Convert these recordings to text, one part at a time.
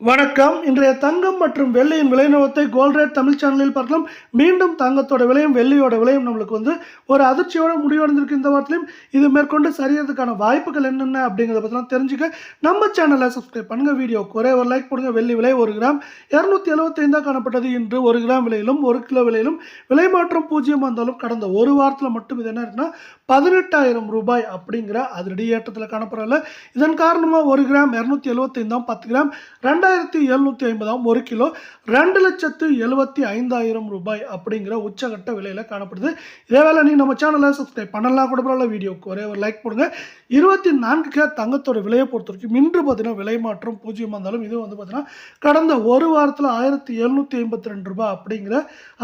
வணக்கம். இன்றைய தங்கம் மற்றும் வெள்ளியின் விலை நிலவரத்தை கோல்ட் ரேட் தமிழ் சேனலில் பார்க்கலாம். மீண்டும் தங்கத்தோட விலையும் வெள்ளியோட விலையும் நம்மளுக்கு ஒரு அதிர்ச்சியோட முடிவடைந்திருக்கு. இந்த வாரத்திலும் இது மேற்கொண்டு சரியறதுக்கான வாய்ப்புகள் என்னென்ன அப்படிங்கிறத பற்றிலாம் தெரிஞ்சுக்க நம்ம சேனலை சப்ஸ்கிரைப் பண்ணுங்க. வீடியோ ஒரே ஒரு லைக் போடுங்க. வெள்ளி விலை 1 கிராம் 275 காணப்பட்டது. இன்று 1 கிராம் விலையிலும் 1 கிலோ விலையிலும் விலை மாற்றம் 0 வந்தாலும் கடந்த ஒரு வாரத்தில் மட்டும் இது என்ன இருக்குன்னா 18,000 ரூபாய் அப்படிங்கிற அதிரடி ஏற்றத்தில் காணப்படல. இதன் காரணமாக 1 கிராம் 275 10 கிராம் 2750 1 கிலோ 2,75,000 ரூபாய் அப்படிங்கிற உச்சகட்ட விலையில் காணப்படுது. இதேவேளை நீ நம்ம சேனலை சப்ஸ்கிரைப் பண்ணலாம் கூட பரவாயில்ல. வீடியோக்கு ஒரே ஒரு லைக் போடுங்க. 24K தங்கத்தோட விலையை பொறுத்த வரைக்கும் இன்று பார்த்தீங்கன்னா விலை மாற்றம் 0 வந்தாலும் இது பார்த்தீங்கன்னா கடந்த ஒரு வாரத்தில் 1,752 ரூபாய் அப்படிங்கிற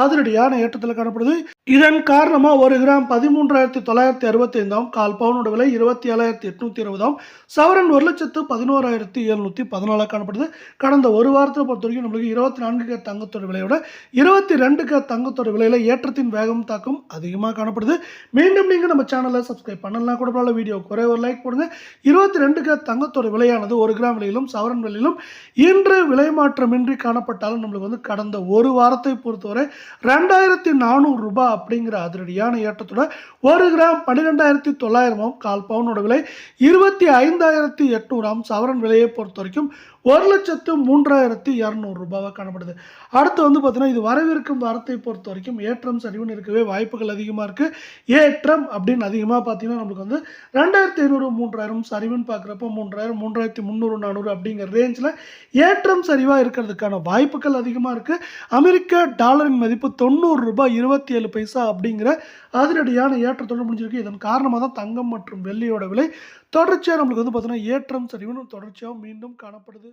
அதிரடியான ஏற்றத்தில் காணப்படுது. இதன் காரணமாக 1 கிராம் 13,965 கால் பவுனோட விலை 27,820 சவரன் 1,11,714 காணப்படுது. கடந்த ஒரு வாரத்தில் பொறுத்த வரைக்கும் நம்மளுக்கு 24K தங்கத்தோட விலையோட 22K தங்கத்தோட விலையில் ஏற்றத்தின் வேகம் தாக்கம் அதிகமாக காணப்படுது. மீண்டும் நீங்கள் நம்ம சேனலை சப்ஸ்கிரைப் பண்ணலாம் கூட பரவாயில்ல. வீடியோ ஒரே ஒரு லைக் போடுங்க. 22K தங்கத்தோட விலையானது 1 கிராம் விலையிலும் சவரன் விலையிலும் இன்று விலை மாற்றமின்றி காணப்பட்டாலும் நம்மளுக்கு கடந்த ஒரு வாரத்தை பொறுத்தவரை 2,400 ரூபாய் அப்படிங்கிற அதிரடியான ஏற்றத்தோட 1 கிராம் 12,900 கால் பவுனோட விலை 25,800 சவரன் விலையை பொறுத்த வரைக்கும் 1,03,200 ரூபாவாக காணப்படுது. அடுத்து பார்த்தீங்கன்னா இது வரவிருக்கும் வாரத்தை பொறுத்த வரைக்கும் ஏற்றம் சரிவுன்னு இருக்கவே வாய்ப்புகள் அதிகமாக இருக்குது. ஏற்றம் அப்படின்னு அதிகமாக பார்த்தீங்கன்னா நம்மளுக்கு 2,500 3,000 சரிவுன்னு பார்க்குறப்போ 3,000 3,300 400 அப்படிங்கிற ரேஞ்சில் ஏற்றம் சரிவாக இருக்கிறதுக்கான வாய்ப்புகள் அதிகமாக இருக்குது. அமெரிக்க டாலரின் மதிப்பு 90 ரூபாய் 27 பைசா அப்படிங்கிற அதிரடியான ஏற்றத்தோடு முடிஞ்சிருக்கு. இதன் காரணமாக தான் தங்கம் மற்றும் வெள்ளியோட விலை தொடர்ச்சியாக நம்மளுக்கு பார்த்தீங்கன்னா ஏற்றம் சரிவுன்னு தொடர்ச்சியாக மீண்டும் காணப்படுது.